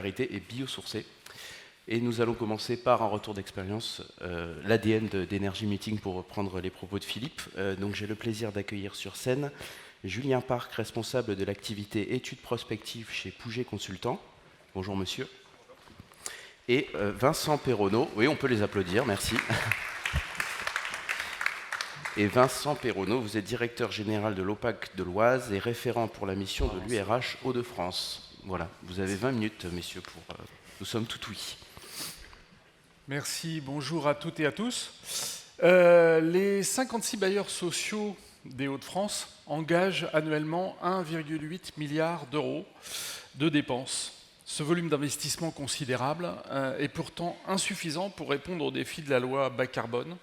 solidarité et biosourcés. Et nous allons commencer par un retour d'expérience, l'ADN d'Energy Meeting pour reprendre les propos de Philippe. Donc j'ai le plaisir d'accueillir sur scène Julien Parc, responsable de l'activité études prospectives chez Pouget Consultants. Bonjour monsieur. Et Vincent Perronneau, oui on peut les applaudir, merci. Et Vincent Perronneau, vous êtes directeur général de l'OPAC de l'Oise et référent pour la mission de l'URH Hauts-de-France. Voilà, vous avez 20 minutes messieurs, nous sommes tout oui. Merci, bonjour à toutes et à tous. Les 56 bailleurs sociaux des Hauts-de-France engagent annuellement 1,8 milliard d'euros de dépenses. Ce volume d'investissement considérable est pourtant insuffisant pour répondre aux défis de la loi bas carbone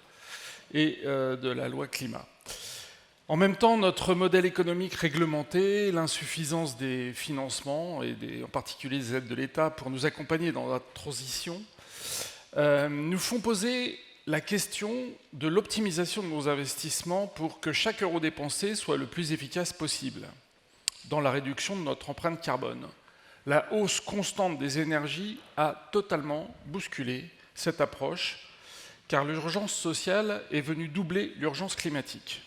et de la loi climat. En même temps, notre modèle économique réglementé, l'insuffisance des financements et en particulier des aides de l'État pour nous accompagner dans la transition nous font poser la question de l'optimisation de nos investissements pour que chaque euro dépensé soit le plus efficace possible dans la réduction de notre empreinte carbone. La hausse constante des énergies a totalement bousculé cette approche, car l'urgence sociale est venue doubler l'urgence climatique.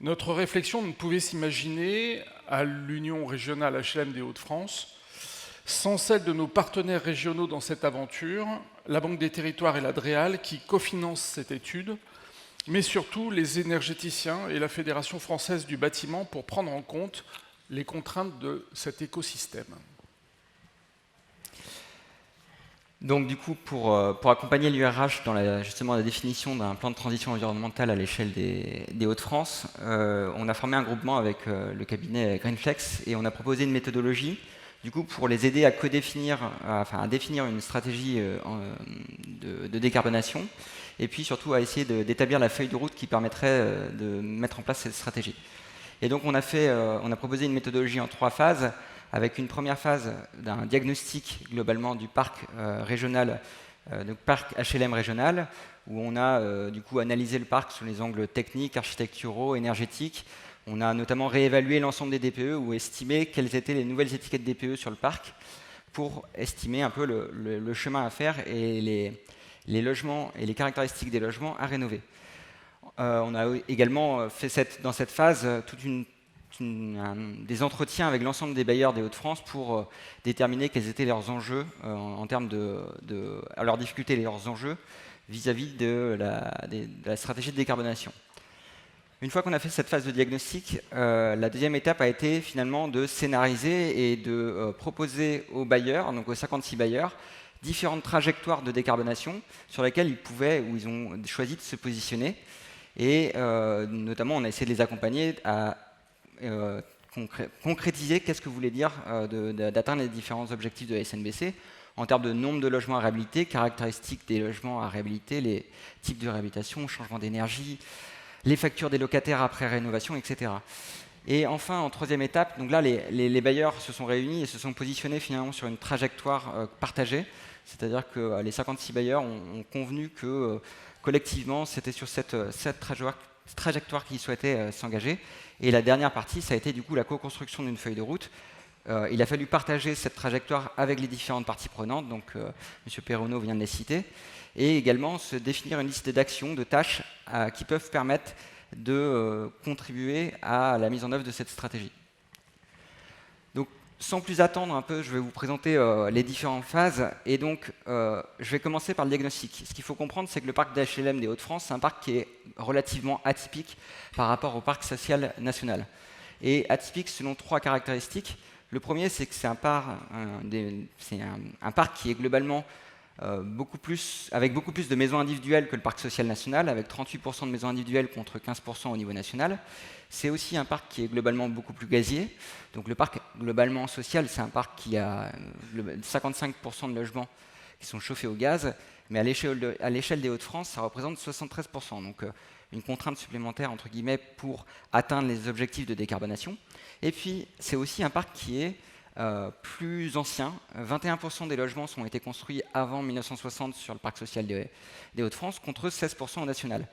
Notre réflexion ne pouvait s'imaginer à l'Union régionale HLM des Hauts-de-France sans celle de nos partenaires régionaux dans cette aventure, la Banque des Territoires et la DREAL qui cofinancent cette étude, mais surtout les énergéticiens et la Fédération française du bâtiment pour prendre en compte les contraintes de cet écosystème. Donc du coup, pour accompagner l'URH dans justement la définition d'un plan de transition environnementale à l'échelle des Hauts-de-France, on a formé un groupement avec le cabinet Greenflex et on a proposé une méthodologie du coup, pour les aider à à définir une stratégie de décarbonation, et puis surtout à essayer d'établir la feuille de route qui permettrait de mettre en place cette stratégie. Et donc on a proposé une méthodologie en 3 phases, avec une première phase d'un diagnostic globalement du parc régional, donc parc HLM régional, où on a du coup analysé le parc sous les angles techniques, architecturaux, énergétiques. On a notamment réévalué l'ensemble des DPE ou estimé quelles étaient les nouvelles étiquettes DPE sur le parc pour estimer un peu le chemin à faire et les logements et les caractéristiques des logements à rénover. On a également fait dans cette phase des entretiens avec l'ensemble des bailleurs des Hauts-de-France pour déterminer quels étaient leurs enjeux en termes leurs difficultés et leurs enjeux vis-à-vis de la stratégie de décarbonation. Une fois qu'on a fait cette phase de diagnostic, la deuxième étape a été finalement de scénariser et de proposer aux bailleurs, donc aux 56 bailleurs, différentes trajectoires de décarbonation sur lesquelles ils ont choisi de se positionner. Et notamment, on a essayé de les accompagner à concrétiser qu'est-ce que voulait dire d'atteindre les différents objectifs de la SNBC en termes de nombre de logements à réhabiliter, caractéristiques des logements à réhabiliter, les types de réhabilitation, changement d'énergie, les factures des locataires après rénovation, etc. Et enfin, en troisième étape, donc là, les bailleurs se sont réunis et se sont positionnés finalement sur une trajectoire partagée, c'est-à-dire que les 56 bailleurs ont convenu que collectivement, c'était sur cette trajectoire qu'ils souhaitaient s'engager. Et la dernière partie, ça a été du coup la co-construction d'une feuille de route. Il a fallu partager cette trajectoire avec les différentes parties prenantes, donc M. Perronneau vient de les citer, et également se définir une liste d'actions, de tâches qui peuvent permettre de contribuer à la mise en œuvre de cette stratégie. Donc, sans plus attendre un peu, je vais vous présenter les différentes phases. Et donc, je vais commencer par le diagnostic. Ce qu'il faut comprendre, c'est que le parc d'HLM des Hauts-de-France, c'est un parc qui est relativement atypique par rapport au parc social national. Et atypique selon 3 caractéristiques. Le premier, c'est que c'est un parc qui est globalement avec beaucoup plus de maisons individuelles que le parc social national, avec 38% de maisons individuelles contre 15% au niveau national. C'est aussi un parc qui est globalement beaucoup plus gazier. Donc le parc globalement social, c'est un parc qui a 55% de logements qui sont chauffés au gaz, mais à l'échelle des Hauts-de-France, ça représente 73%. Donc une contrainte supplémentaire, entre guillemets, pour atteindre les objectifs de décarbonation. Et puis, c'est aussi un parc qui est plus ancien. 21% des logements ont été construits avant 1960 sur le parc social des Hauts-de-France, contre 16% au national.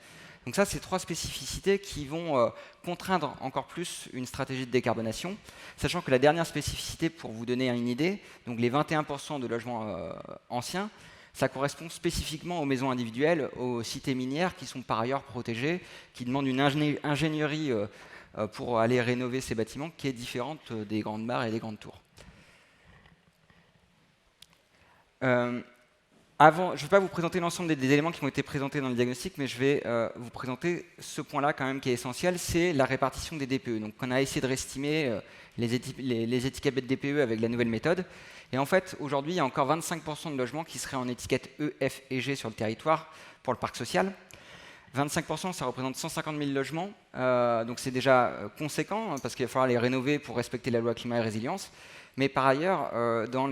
Donc ça, c'est 3 spécificités qui vont contraindre encore plus une stratégie de décarbonation, sachant que la dernière spécificité, pour vous donner une idée, donc les 21% de logements anciens, ça correspond spécifiquement aux maisons individuelles, aux cités minières qui sont par ailleurs protégées, qui demandent une ingénierie pour aller rénover ces bâtiments qui est différente des grandes mares et des grandes tours. Je ne vais pas vous présenter l'ensemble des éléments qui ont été présentés dans le diagnostic, mais je vais vous présenter ce point-là quand même qui est essentiel, c'est la répartition des DPE. Donc on a essayé de réestimer les étiquettes de DPE avec la nouvelle méthode. Et en fait, aujourd'hui, il y a encore 25% de logements qui seraient en étiquette E, F et G sur le territoire pour le parc social. 25%, ça représente 150 000 logements. Donc c'est déjà conséquent, parce qu'il va falloir les rénover pour respecter la loi climat et résilience. Mais par ailleurs,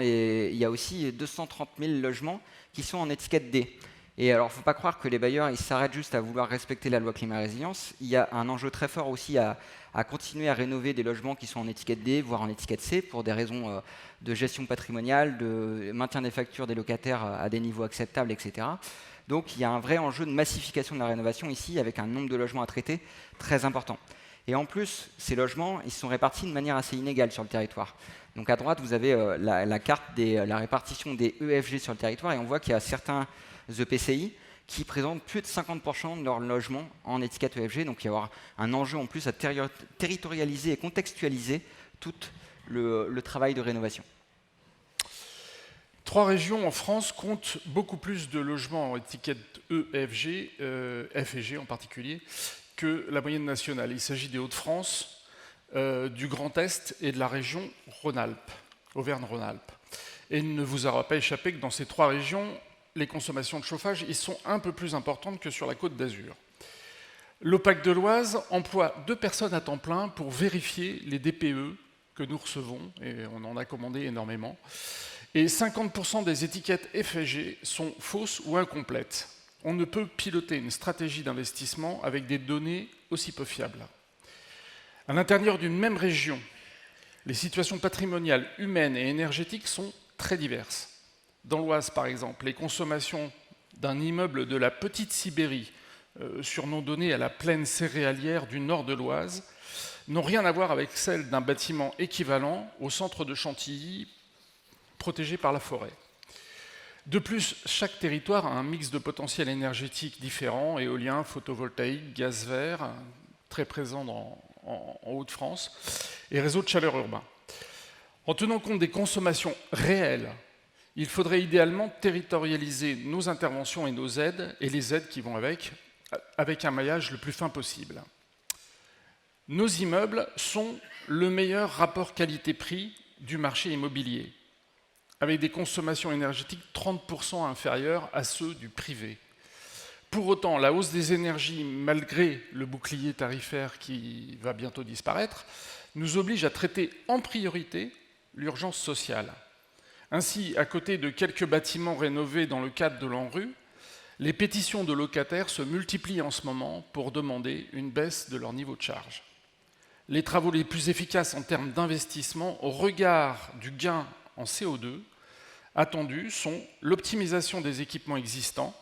il y a aussi 230 000 logements qui sont en étiquette D. Et alors, il ne faut pas croire que les bailleurs ils s'arrêtent juste à vouloir respecter la loi climat et résilience. Il y a un enjeu très fort aussi à continuer à rénover des logements qui sont en étiquette D, voire en étiquette C, pour des raisons de gestion patrimoniale, de maintien des factures des locataires à des niveaux acceptables, etc. Donc il y a un vrai enjeu de massification de la rénovation ici, avec un nombre de logements à traiter très important. Et en plus, ces logements, ils sont répartis de manière assez inégale sur le territoire. Donc à droite, vous avez la carte la répartition des EFG sur le territoire, et on voit qu'il y a certains EPCI qui présentent plus de 50% de leurs logements en étiquette EFG. Donc il va y avoir un enjeu en plus à territorialiser et contextualiser tout le travail de rénovation. 3 régions en France comptent beaucoup plus de logements en étiquette EFG, F et G en particulier, que la moyenne nationale. Il s'agit des Hauts-de-France, du Grand Est et de la région Rhône-Alpes, Auvergne-Rhône-Alpes. Et il ne vous aura pas échappé que dans ces 3 régions, les consommations de chauffage y sont un peu plus importantes que sur la Côte d'Azur. L'OPAC de l'Oise emploie 2 personnes à temps plein pour vérifier les DPE que nous recevons, et on en a commandé énormément. Et 50% des étiquettes F et G sont fausses ou incomplètes. On ne peut piloter une stratégie d'investissement avec des données aussi peu fiables. À l'intérieur d'une même région, les situations patrimoniales, humaines et énergétiques sont très diverses. Dans l'Oise, par exemple, les consommations d'un immeuble de la Petite Sibérie, surnom donné à la plaine céréalière du nord de l'Oise, n'ont rien à voir avec celles d'un bâtiment équivalent au centre de Chantilly, protégé par la forêt. De plus, chaque territoire a un mix de potentiel énergétique différent, éolien, photovoltaïque, gaz vert, très présent en Hauts-de-France, et réseau de chaleur urbain. En tenant compte des consommations réelles, il faudrait idéalement territorialiser nos interventions et nos aides, et les aides qui vont avec un maillage le plus fin possible. Nos immeubles sont le meilleur rapport qualité-prix du marché immobilier, avec des consommations énergétiques 30% inférieures à ceux du privé. Pour autant, la hausse des énergies, malgré le bouclier tarifaire qui va bientôt disparaître, nous oblige à traiter en priorité l'urgence sociale. Ainsi, à côté de quelques bâtiments rénovés dans le cadre de l'ANRU, les pétitions de locataires se multiplient en ce moment pour demander une baisse de leur niveau de charge. Les travaux les plus efficaces en termes d'investissement au regard du gain en CO2 attendus sont l'optimisation des équipements existants,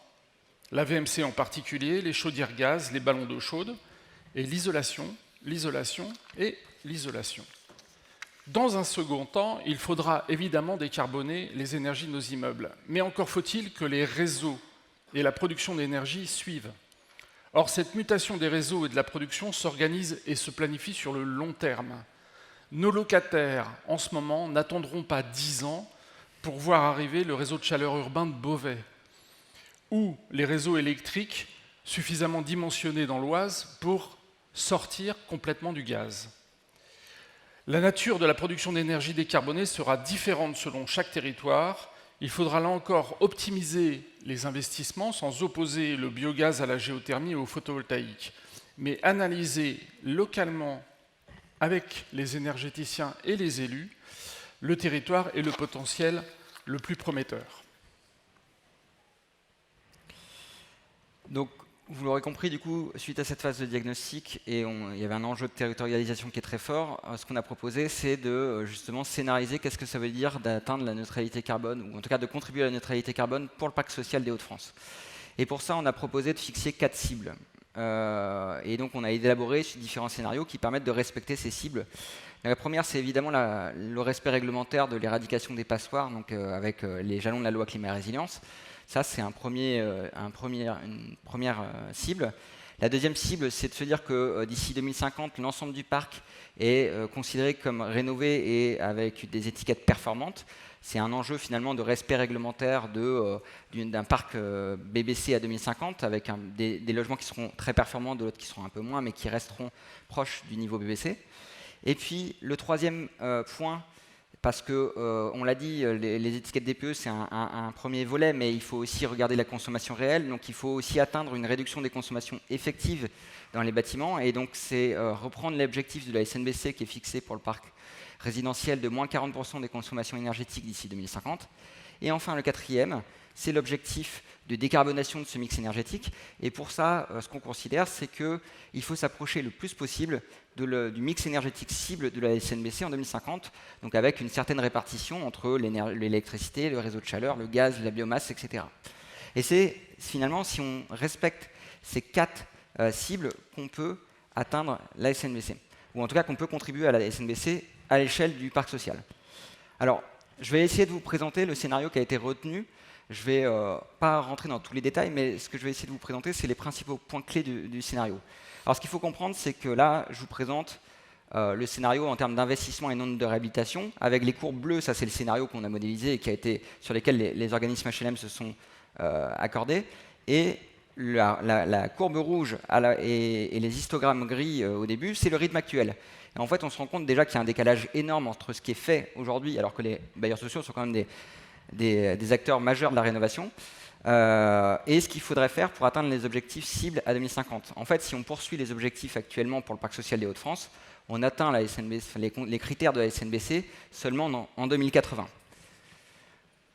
la VMC en particulier, les chaudières gaz, les ballons d'eau chaude, et l'isolation. Dans un second temps, il faudra évidemment décarboner les énergies de nos immeubles. Mais encore faut-il que les réseaux et la production d'énergie suivent. Or, cette mutation des réseaux et de la production s'organise et se planifie sur le long terme. Nos locataires, en ce moment, n'attendront pas 10 ans pour voir arriver le réseau de chaleur urbain de Beauvais, ou les réseaux électriques suffisamment dimensionnés dans l'Oise pour sortir complètement du gaz. La nature de la production d'énergie décarbonée sera différente selon chaque territoire. Il faudra là encore optimiser les investissements sans opposer le biogaz à la géothermie et au photovoltaïque, mais analyser localement avec les énergéticiens et les élus le territoire et le potentiel le plus prometteur. Donc, vous l'aurez compris, du coup, suite à cette phase de diagnostic, et il y avait un enjeu de territorialisation qui est très fort, ce qu'on a proposé, c'est de justement scénariser qu'est-ce que ça veut dire d'atteindre la neutralité carbone, ou en tout cas de contribuer à la neutralité carbone pour le parc social des Hauts-de-France. Et pour ça, on a proposé de fixer 4 cibles. Et donc, on a élaboré différents scénarios qui permettent de respecter ces cibles. La première, c'est évidemment le respect réglementaire de l'éradication des passoires, donc, avec les jalons de la loi climat et résilience. Ça, c'est une première cible. La deuxième cible, c'est de se dire que d'ici 2050, l'ensemble du parc est considéré comme rénové et avec des étiquettes performantes. C'est un enjeu finalement de respect réglementaire d'un parc BBC à 2050, avec des logements qui seront très performants, d'autres qui seront un peu moins, mais qui resteront proches du niveau BBC. Et puis le troisième point, parce que, on l'a dit, les étiquettes DPE, c'est un premier volet, mais il faut aussi regarder la consommation réelle. Donc, il faut aussi atteindre une réduction des consommations effectives dans les bâtiments. Et donc, c'est reprendre l'objectif de la SNBC qui est fixé pour le parc résidentiel de moins 40% des consommations énergétiques d'ici 2050. Et enfin, le quatrième, c'est l'objectif de décarbonation de ce mix énergétique. Et pour ça, ce qu'on considère, c'est qu'il faut s'approcher le plus possible du mix énergétique cible de la SNBC en 2050, donc avec une certaine répartition entre l'électricité, le réseau de chaleur, le gaz, la biomasse, etc. Et c'est finalement, si on respecte ces 4 cibles, qu'on peut atteindre la SNBC, ou en tout cas qu'on peut contribuer à la SNBC à l'échelle du parc social. Alors, je vais essayer de vous présenter le scénario qui a été retenu. Je ne vais pas rentrer dans tous les détails, mais ce que je vais essayer de vous présenter, c'est les principaux points clés du scénario. Alors, ce qu'il faut comprendre, c'est que là, je vous présente le scénario en termes d'investissement et non de réhabilitation. Avec les courbes bleues, ça c'est le scénario qu'on a modélisé et sur lesquels les organismes HLM se sont accordés. Et la courbe rouge et les histogrammes gris au début, c'est le rythme actuel. Et en fait, on se rend compte déjà qu'il y a un décalage énorme entre ce qui est fait aujourd'hui, alors que les bailleurs sociaux sont quand même des acteurs majeurs de la rénovation, et ce qu'il faudrait faire pour atteindre les objectifs cibles à 2050. En fait, si on poursuit les objectifs actuellement pour le parc social des Hauts-de-France, on atteint les critères de la SNBC seulement en 2080.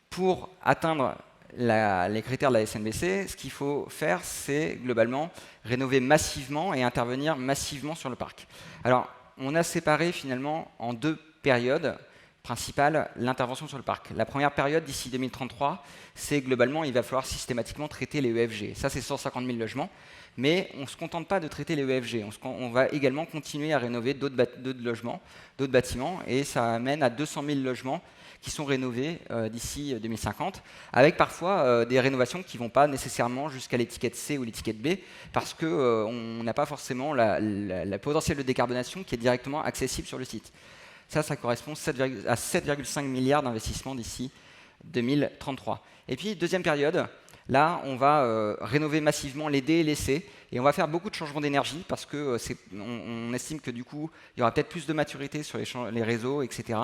Pour atteindre les critères de la SNBC, ce qu'il faut faire, c'est globalement rénover massivement et intervenir massivement sur le parc. Alors, on a séparé finalement en 2 périodes principale, l'intervention sur le parc. La première période, d'ici 2033, c'est globalement, il va falloir systématiquement traiter les EFG. Ça, c'est 150 000 logements. Mais on ne se contente pas de traiter les EFG. On va également continuer à rénover d'autres logements, d'autres bâtiments. Et ça amène à 200 000 logements qui sont rénovés d'ici 2050, avec parfois des rénovations qui ne vont pas nécessairement jusqu'à l'étiquette C ou l'étiquette B, parce qu'on n'a pas forcément la potentiel de décarbonation qui est directement accessible sur le site. Ça correspond à 7,5 milliards d'investissements d'ici 2033. Et puis, deuxième période, là, on va rénover massivement les D et les C, et on va faire beaucoup de changements d'énergie, parce qu'on estime que du coup, il y aura peut-être plus de maturité sur les réseaux, etc.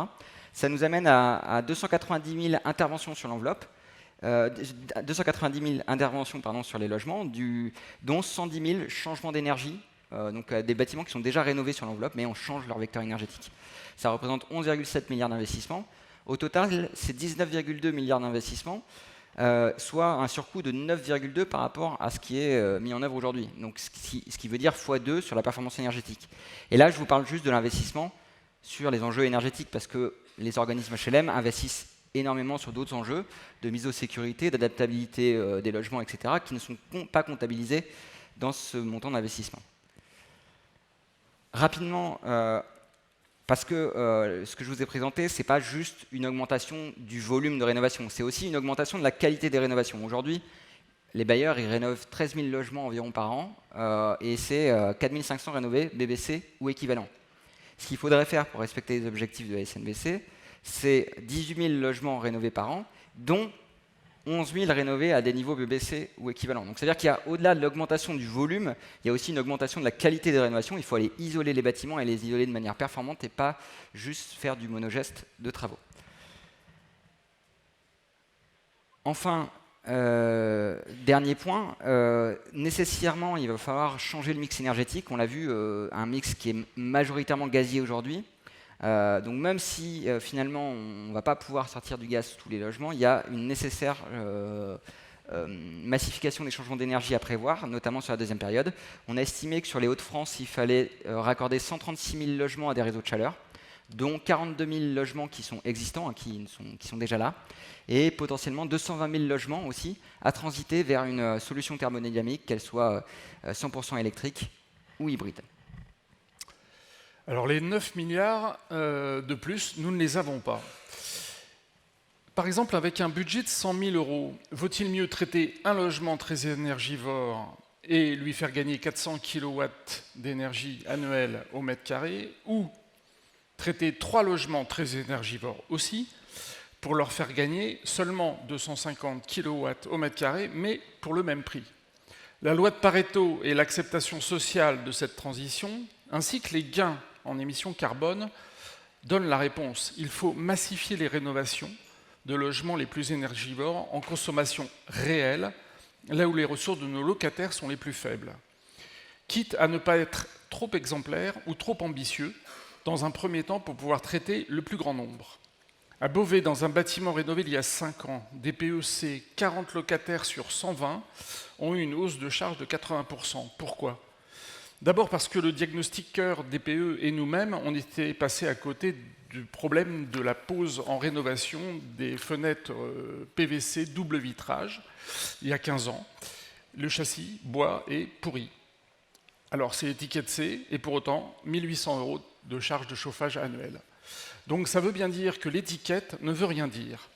Ça nous amène à 290 000 interventions sur l'enveloppe, 290 000 interventions sur les logements, dont 110 000 changements d'énergie, donc des bâtiments qui sont déjà rénovés sur l'enveloppe, mais on change leur vecteur énergétique. Ça représente 11,7 milliards d'investissements. Au total, c'est 19,2 milliards d'investissements, soit un surcoût de 9,2 par rapport à ce qui est mis en œuvre aujourd'hui. Donc, ce qui veut dire x2 sur la performance énergétique. Et là, je vous parle juste de l'investissement sur les enjeux énergétiques, parce que les organismes HLM investissent énormément sur d'autres enjeux de mise aux sécurité, d'adaptabilité des logements, etc., qui ne sont pas comptabilisés dans ce montant d'investissement. Rapidement, parce que ce que je vous ai présenté, ce n'est pas juste une augmentation du volume de rénovation, c'est aussi une augmentation de la qualité des rénovations. Aujourd'hui, les bailleurs ils rénovent 13 000 logements environ par an, et c'est 4 500 rénovés BBC ou équivalent. Ce qu'il faudrait faire pour respecter les objectifs de la SNBC, c'est 18 000 logements rénovés par an, dont 11 000 rénovés à des niveaux BBC ou équivalents. Donc, c'est-à-dire qu'il y a, au-delà de l'augmentation du volume, il y a aussi une augmentation de la qualité des rénovations. Il faut aller isoler les bâtiments et les isoler de manière performante et pas juste faire du monogeste de travaux. Enfin, dernier point, nécessairement, il va falloir changer le mix énergétique. On l'a vu, un mix qui est majoritairement gazier aujourd'hui. Donc même si finalement on ne va pas pouvoir sortir du gaz tous les logements, il y a une nécessaire massification des changements d'énergie à prévoir, notamment sur la deuxième période. On a estimé que sur les Hauts-de-France, il fallait raccorder 136 000 logements à des réseaux de chaleur, dont 42 000 logements qui sont existants, qui sont déjà là, et potentiellement 220 000 logements aussi à transiter vers une solution thermodynamique, qu'elle soit 100% électrique ou hybride. Alors les 9 milliards de plus, nous ne les avons pas. Par exemple, avec un budget de 100 000 euros, vaut-il mieux traiter un logement très énergivore et lui faire gagner 400 kW d'énergie annuelle au mètre carré, ou traiter 3 logements très énergivores aussi, pour leur faire gagner seulement 250 kW au mètre carré, mais pour le même prix? La loi de Pareto et l'acceptation sociale de cette transition, ainsi que les gains en émissions carbone, donnent la réponse. Il faut massifier les rénovations de logements les plus énergivores en consommation réelle, là où les ressources de nos locataires sont les plus faibles. Quitte à ne pas être trop exemplaire ou trop ambitieux, dans un premier temps pour pouvoir traiter le plus grand nombre. À Beauvais, dans un bâtiment rénové il y a 5 ans, DPEC, 40 locataires sur 120 ont eu une hausse de charge de 80%. Pourquoi ? D'abord parce que le diagnostiqueur DPE et nous-mêmes, on était passés à côté du problème de la pose en rénovation des fenêtres PVC double vitrage il y a 15 ans. Le châssis bois est pourri. Alors c'est étiquette C et pour autant 1 800 € de charge de chauffage annuelle. Donc ça veut bien dire que l'étiquette ne veut rien dire.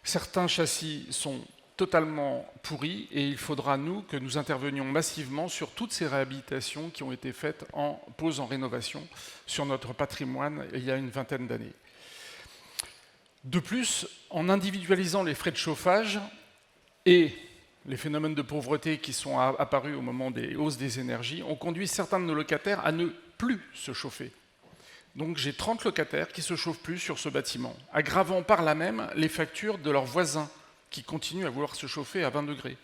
Certains châssis sont totalement pourris et il faudra, que nous intervenions massivement sur toutes ces réhabilitations qui ont été faites en pose en rénovation sur notre patrimoine il y a une vingtaine d'années. De plus, en individualisant les frais de chauffage et les phénomènes de pauvreté qui sont apparus au moment des hausses des énergies, on conduit certains de nos locataires à ne plus se chauffer. Donc j'ai 30 locataires qui ne se chauffent plus sur ce bâtiment, aggravant par là même les factures de leurs voisins qui continuent à vouloir se chauffer à 20 degrés.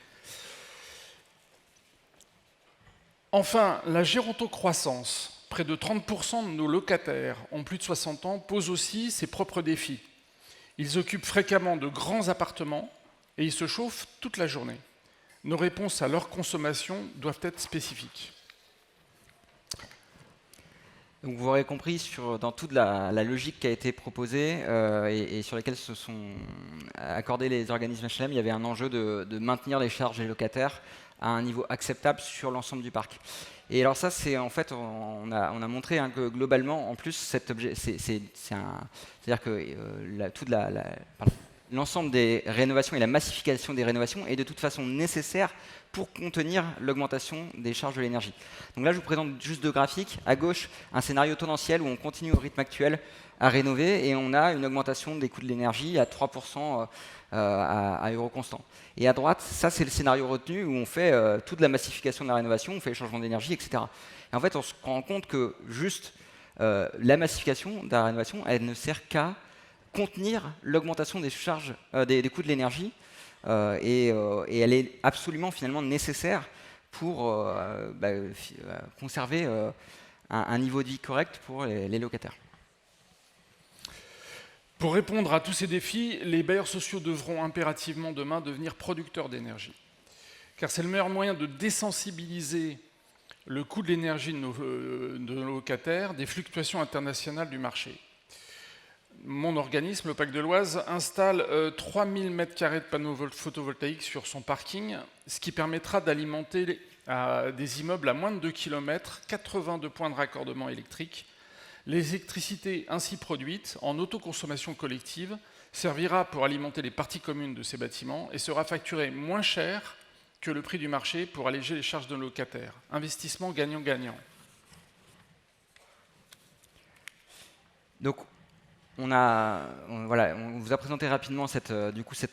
Enfin, la gérontocroissance, près de 30% de nos locataires ont plus de 60 ans, pose aussi ses propres défis. Ils occupent fréquemment de grands appartements et ils se chauffent toute la journée. Nos réponses à leur consommation doivent être spécifiques. Donc vous aurez compris, dans toute la logique qui a été proposée et sur laquelle se sont accordés les organismes HLM, il y avait un enjeu de maintenir les charges des locataires à un niveau acceptable sur l'ensemble du parc. Et alors ça, c'est en fait, on a montré que globalement, en plus, c'est-à-dire que l'ensemble des rénovations et la massification des rénovations est de toute façon nécessaire pour contenir l'augmentation des charges de l'énergie. Donc là, je vous présente juste 2 graphiques. À gauche, un scénario tendanciel où on continue au rythme actuel à rénover et on a une augmentation des coûts de l'énergie à 3% à euro constant. Et à droite, ça c'est le scénario retenu où on fait toute la massification de la rénovation, on fait les changements d'énergie, etc. Et en fait, on se rend compte que juste la massification de la rénovation, elle ne sert qu'à contenir l'augmentation des charges, des coûts de l'énergie, et elle est absolument finalement nécessaire pour conserver un niveau de vie correct pour les locataires. Pour répondre à tous ces défis, les bailleurs sociaux devront impérativement demain devenir producteurs d'énergie. Car c'est le meilleur moyen de désensibiliser le coût de l'énergie de nos locataires des fluctuations internationales du marché. Mon organisme, le PAC de l'Oise, installe 3000 m² de panneaux photovoltaïques sur son parking, ce qui permettra d'alimenter des immeubles à moins de 2 km, 82 points de raccordement électrique. L'électricité ainsi produite en autoconsommation collective servira pour alimenter les parties communes de ces bâtiments et sera facturée moins cher que le prix du marché pour alléger les charges de nos locataires. Investissement gagnant-gagnant. Donc, on vous a présenté rapidement cette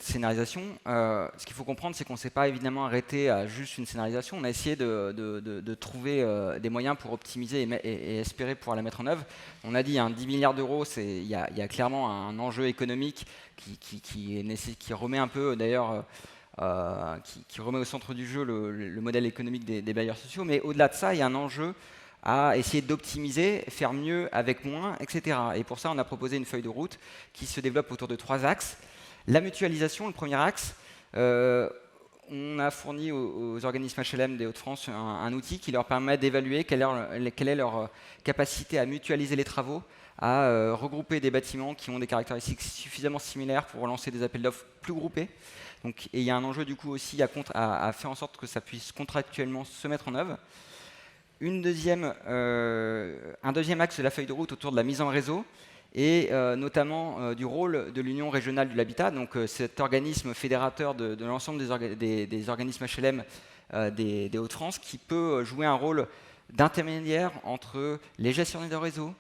scénarisation. Ce qu'il faut comprendre, c'est qu'on ne s'est pas évidemment arrêté à juste une scénarisation. On a essayé de trouver des moyens pour optimiser et espérer pouvoir la mettre en œuvre. On a dit 10 milliards d'euros, il y a clairement un enjeu économique qui remet un peu, d'ailleurs, qui remet au centre du jeu le modèle économique des bailleurs sociaux. Mais au-delà de ça, il y a un enjeu à essayer d'optimiser, faire mieux avec moins, etc. Et pour ça, on a proposé une feuille de route qui se développe autour de 3 axes. La mutualisation, le premier axe. On a fourni aux organismes HLM des Hauts-de-France un outil qui leur permet d'évaluer quelle est leur capacité à mutualiser les travaux à regrouper des bâtiments qui ont des caractéristiques suffisamment similaires pour lancer des appels d'offres plus groupés. Donc, et il y a un enjeu du coup aussi à faire en sorte que ça puisse contractuellement se mettre en œuvre. Un deuxième axe de la feuille de route autour de la mise en réseau et notamment du rôle de l'Union régionale de l'habitat, donc cet organisme fédérateur de l'ensemble des organismes HLM des Hauts-de-France, qui peut jouer un rôle d'intermédiaire entre les gestionnaires de réseau,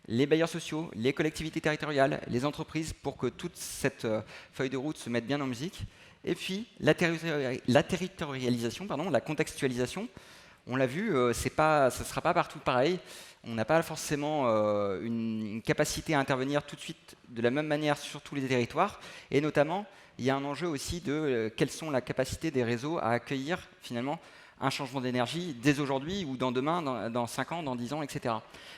les bailleurs sociaux, les collectivités territoriales, les entreprises, pour que toute cette feuille de route se mette bien en musique. Et puis la territorialisation, la contextualisation. On l'a vu, ce ne sera pas partout pareil. On n'a pas forcément une capacité à intervenir tout de suite de la même manière sur tous les territoires. Et notamment, il y a un enjeu aussi de quelles sont la capacité des réseaux à accueillir finalement un changement d'énergie dès aujourd'hui ou dans demain, dans 5 ans, dans 10 ans, etc.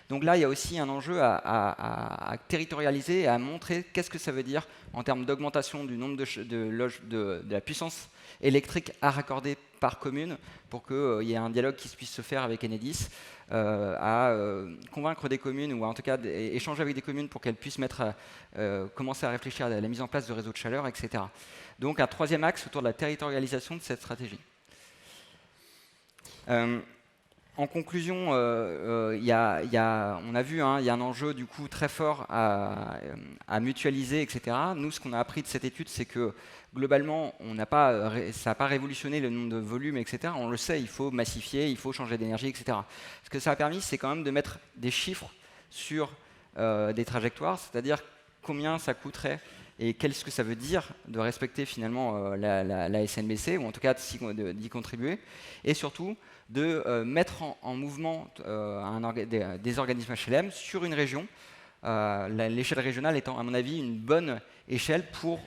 Donc là, il y a aussi un enjeu à territorialiser et à montrer qu'est-ce que ça veut dire en termes d'augmentation du nombre de la puissance électrique à raccorder par commune pour qu'il y ait un dialogue qui puisse se faire avec Enedis, à convaincre des communes ou en tout cas échanger avec des communes pour qu'elles puissent commencer à réfléchir à la mise en place de réseaux de chaleur, etc. Donc un troisième axe autour de la territorialisation de cette stratégie. En conclusion, on a vu, il y a un enjeu du coup très fort à mutualiser, etc. Nous, ce qu'on a appris de cette étude, c'est que globalement, ça n'a pas révolutionné le nombre de volumes, etc. On le sait, il faut massifier, il faut changer d'énergie, etc. Ce que ça a permis, c'est quand même de mettre des chiffres sur des trajectoires, c'est-à-dire combien ça coûterait et qu'est-ce que ça veut dire de respecter finalement la SNBC, ou en tout cas d'y contribuer, et surtout de mettre en mouvement des organismes HLM sur une région, l'échelle régionale étant à mon avis une bonne échelle pour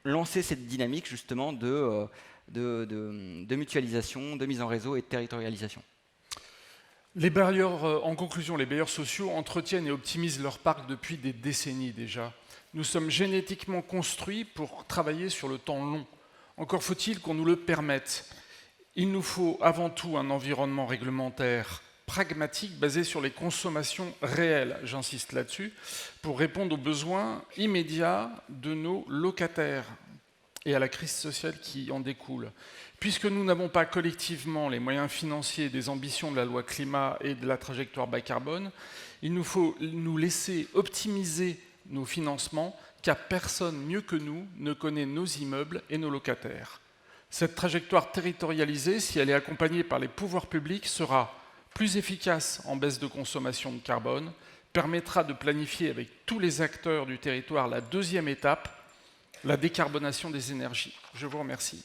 lancer cette dynamique justement de mutualisation, de mise en réseau et de territorialisation. En conclusion, les bailleurs sociaux entretiennent et optimisent leur parc depuis des décennies déjà. Nous sommes génétiquement construits pour travailler sur le temps long. Encore faut-il qu'on nous le permette. Il nous faut avant tout un environnement réglementaire pragmatique basé sur les consommations réelles, j'insiste là-dessus, pour répondre aux besoins immédiats de nos locataires et à la crise sociale qui en découle. Puisque nous n'avons pas collectivement les moyens financiers des ambitions de la loi climat et de la trajectoire bas carbone, il nous faut nous laisser optimiser nos financements, car personne mieux que nous ne connaît nos immeubles et nos locataires. Cette trajectoire territorialisée, si elle est accompagnée par les pouvoirs publics, sera plus efficace en baisse de consommation de carbone, permettra de planifier avec tous les acteurs du territoire la deuxième étape, la décarbonation des énergies. Je vous remercie.